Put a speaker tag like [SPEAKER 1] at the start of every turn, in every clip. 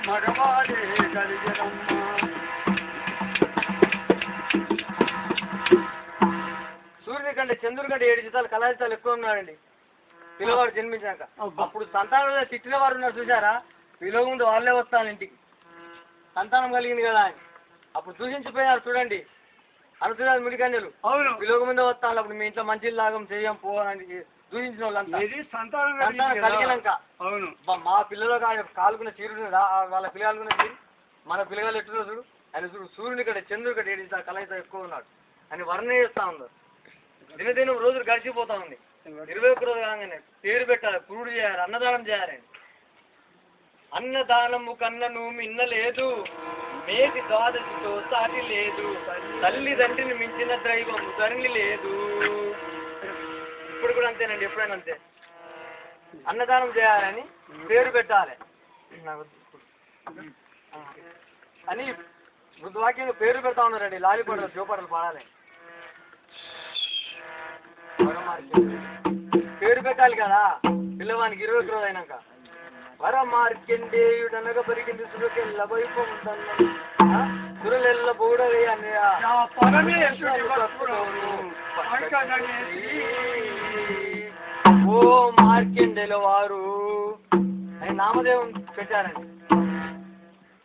[SPEAKER 1] మగవాడే కలిగినమ్మ.
[SPEAKER 2] సూర్యుని కంటే చంద్రుడి కంటే 7 జీతాలు కళాజితాలు ఎక్కువ ఉన్నారండి పిల్లవాడు జన్మించాక. అప్పుడు సంతానంలో తిట్టిన వారు ఉన్నారు చూసారా, పిల్లల ముందు వాళ్ళే వస్తాను ఇంటికి సంతానం కలిగింది కదా అని. అప్పుడు సూచించిపోయినారు చూడండి అనుసరాలు మిడికన్యలు.
[SPEAKER 1] అవును,
[SPEAKER 2] పిల్లల ముందే వస్తాను, అప్పుడు మీ ఇంట్లో మంచి లాగం చేయం పోవాలని సూచించిన వాళ్ళంతా
[SPEAKER 1] సంతానం
[SPEAKER 2] కలిగినాక.
[SPEAKER 1] అవును,
[SPEAKER 2] మా పిల్లలు కాలుకున్న చీరుడు వాళ్ళ పిల్లలుకున్న చీరు మన పిల్లలు ఎట్లున్నా చూడు ఆయన చూడు. సూర్యుని కంటే చంద్రుడి కంటే 7 జీతాలు కళాజితాలు ఎక్కువ ఉన్నాడు అని వర్ణ చేస్తా ఉన్నారు. దినదినం రోజులు గడిచిపోతా ఉంది. 21 రోజు కాగానే పేరు పెట్టాలి, పురుడు చేయాలి, అన్నదానం చేయాలి. అన్నదానము కన్నను మిన్నలేదు, మేటి ద్వాదశితో సాటి లేదు, తల్లిదండ్రిని మించిన దైవము ధరణి లేదు. ఇప్పుడు కూడా అంతేనండి, ఎప్పుడైనా అంతే. అన్నదానం చేయాలని పేరు పెట్టాలి అని మృదువాక్యంగా పేరు పెడతా ఉన్నారండి. లాలిపాటలు జోపాటలు పాడాలి, పేరు పెట్టాలి కదా పిల్లవానికి 21 రోజు అయినాక. వరమార్కెండేయుడనగా పరిగింది సురకెళ్ళ వైపు సురలెల్ల బోడవే అన్నయ్య ఓ మార్కెండేల వారు అని నామదేవం పెట్టారండి.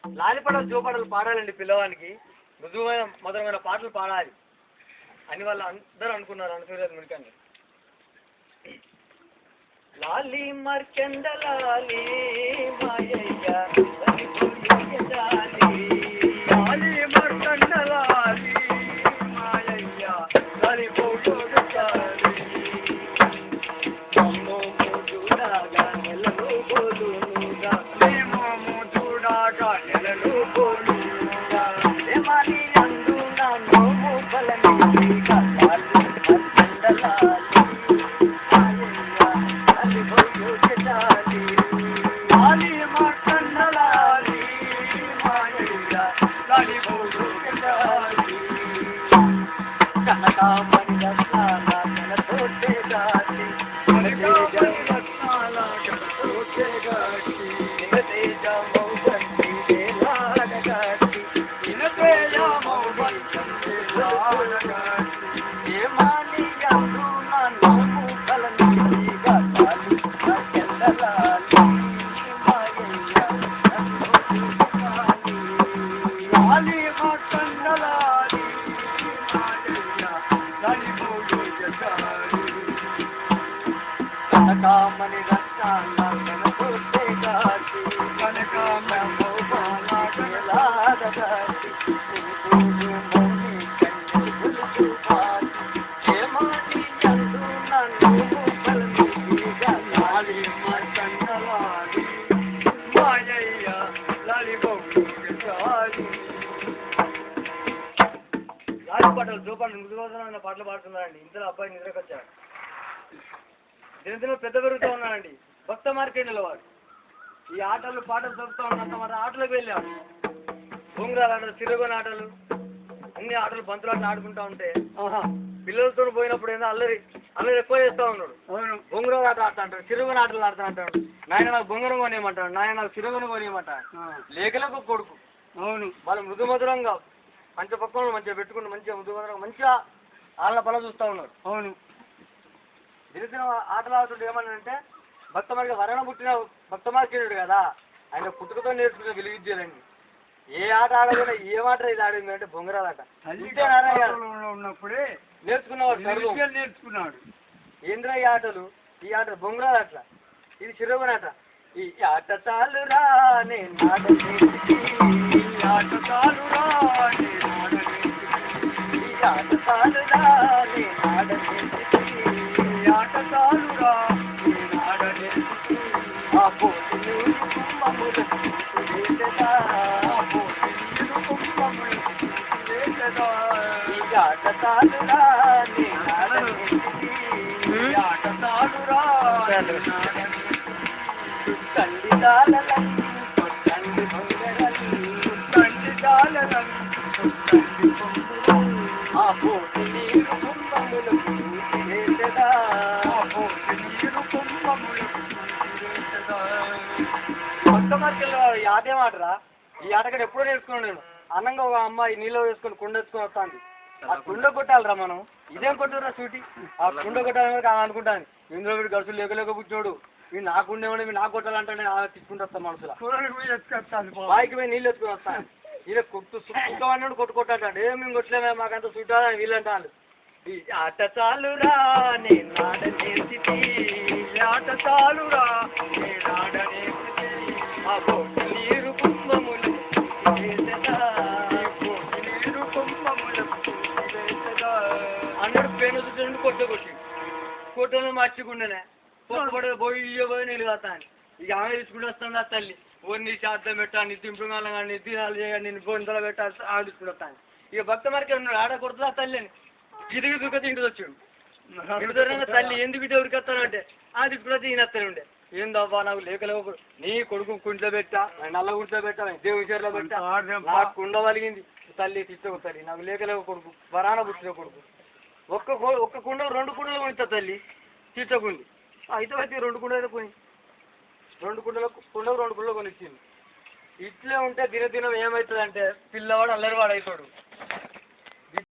[SPEAKER 2] లాలిపాటలు జోపాటలు పాడాలండి పిల్లవానికి, మృదువైన మధురమైన పాటలు పాడాలి అని వాళ్ళు అందరూ అనుకున్నారు. అనుకోలేదు మిడికండి. లాలి మర్కండ లాలి మాయయ్య లాలి మర్కండ లాలి మాయయ్య సరిపోయాలి చూడాగా నెలలు పోలుగా మేము చూడాగా నెలలు పోలుగా ఏమని అందు నన్ను బలని పాటలు జోపాటలు మృదువైన పాటలు పాడుతున్నారండి. ఇంతలో అబ్బాయి నిద్రకొచ్చాడు. దినదిన పెద్ద పెరుగుతూ ఉన్నాడండి భక్త మార్కెండ్ల వాడు. ఈ ఆటలు పాటలు చదువుతూ ఉన్నంత మాట ఆటలకు వెళ్ళాడు. బొంగరాలు ఆటలు, సిరగొని ఆటలు, అన్ని ఆటలు బంతులు ఆటలు ఆడుకుంటా ఉంటే పిల్లలతో పోయినప్పుడు ఏదో అల్లరి ఎక్కువ చేస్తూ ఉన్నాడు. బొంగరాలు ఆట ఆడుతూ అంటాడు, సిరగొని ఆటలు ఆడుతూ అంటాడు. నాయన నాకు బొంగరం కొనియమంటాడు, నాయన నాకు సిరగొని కొనియమంటాడు. లేఖలకు కొడుకు. అవును, వాళ్ళు మృదు మధురంగా మంచి పక్కన మంచిగా పెట్టుకుంటూ మంచిగా మృదు మధురంగా మంచిగా ఆళ్ళ పల చూస్తూ ఉన్నారు. అవును, దినదిన ఆటలు ఆడుతుంటే ఏమన్నాడంటే భక్త మార్గ వరణ పుట్టిన భక్త మార్కెడు కదా, ఆయన పుట్టుకతో నేర్చుకునే విలువిద్యలండి. ఏ ఆట ఆడకుండా ఏ మాట ఇది ఆడింది అంటే బొంగరాలట. ఉన్నప్పుడే నేర్చుకున్నవాడు నేర్చుకున్నాడు. ఏంద్రా ఈ ఆటలు, ఈ ఆట బొంగరాలు అట్లా, ఇది చిరవనాట. ఈ ఆట చాలురా నేను ఆట ఈ ఆట చాలురా ఈ ఆట చాలురా నేను ఆట ఈ ఆట చాలురా నేను ఆట ఆ పోటీ కుమ్మములు ఈ ఆట చాలురా నేను ఆట చాలురా తండ్రి దాలని తండ్రి బొంగరని తండ్రి దాలని తండ్రి బొంగరని ఆ పోటీ నీరు కుంభములకు వేసదా ఆ పోటీ నీరు కుంభములకు వేసదా. భక్త మార్కెట్లో ఈ ఆట ఏమాటరా? ఈ ఆట కూడా ఎప్పుడో నేర్చుకున్నాను నేను. అన్నంగా ఒక అమ్మాయి నీళ్ళు వేసుకొని కుండ వేసుకొని వస్తాను. ఆ కుండ కొట్టాలిరా మనం. ఇదేం కొట్టురా సూటి? ఆ కుండ కొట్టాలని అనుకుంటాను. ఇందులో వీడు గడుచులు లేక పుట్టినోడు, వీడు నాకు ఉండేవాడు, వీడు నాకు కొట్టాలంటే తీసుకుంటూ వస్తాను మనసులో. బాయికి పోయి నీళ్ళు ఎత్తుకొని వస్తాను. ఇలా కుక్కవాడినాడు కొట్టుకుంటాడు. ఏం మేము కొట్టలేమే, మాకంత సూట్ అని వీళ్ళంటాను. ఈ ఆట చాలురా నేను ఆడనేసి, ఆట చాలురా నేను ఆడనేసి, ఆ బోటి నీరు కుంభములు నీరు కుంభములు అన్నాడు. పేను చూసి కొట్టను మర్చికుండానే పొక్కబడి పోయి నీళ్ళు కాస్తాను. ఇక ఆమె తీసుకుంటూ వస్తాను ఆ తల్లి. ఓన్ని శాతం పెట్టాను, దింపుగాల కానీ దినాలు చేయాలి, నేను బొందలు పెట్టాలి, ఆమె తీసుకుంటూ వస్తాను. ఇక భక్త మార్కెట్ ఉన్నాడు, ఆడ కొడుతుంది ఆ తల్లి అని గిరిగి దుర్గతి ఇంటికి వచ్చాడు. ఇంటి దొరికిన తల్లి ఎందుకు ఇటు ఎవరికి వస్తాను అంటే అది ఇప్పుడు ఈయన వస్తాను ఉండే. ఏందవ్వా నాకు లేకలేవు, నీ కొడుకు కుంట్లో పెట్టా, నల్ల గుంట్లో పెట్టా, దేవుడి చీరలో పెట్టా, నాకు కుండ వలిగింది తల్లి తిట్టకు తల్లి, నాకు లేకలేవు కొడుకు, వరాన పుట్టిన కొడుకు. ఒక్క కుండ 2 కుండలు కొనిస్తా తల్లి తిట్టకుంది. అయితే 2 కుండలు కొని 2 కుండలు కొనిచ్చింది. ఇట్లే ఉంటే దినదినం ఏమవుతుంది అంటే పిల్లవాడు అల్లరివాడు అవుతాడు.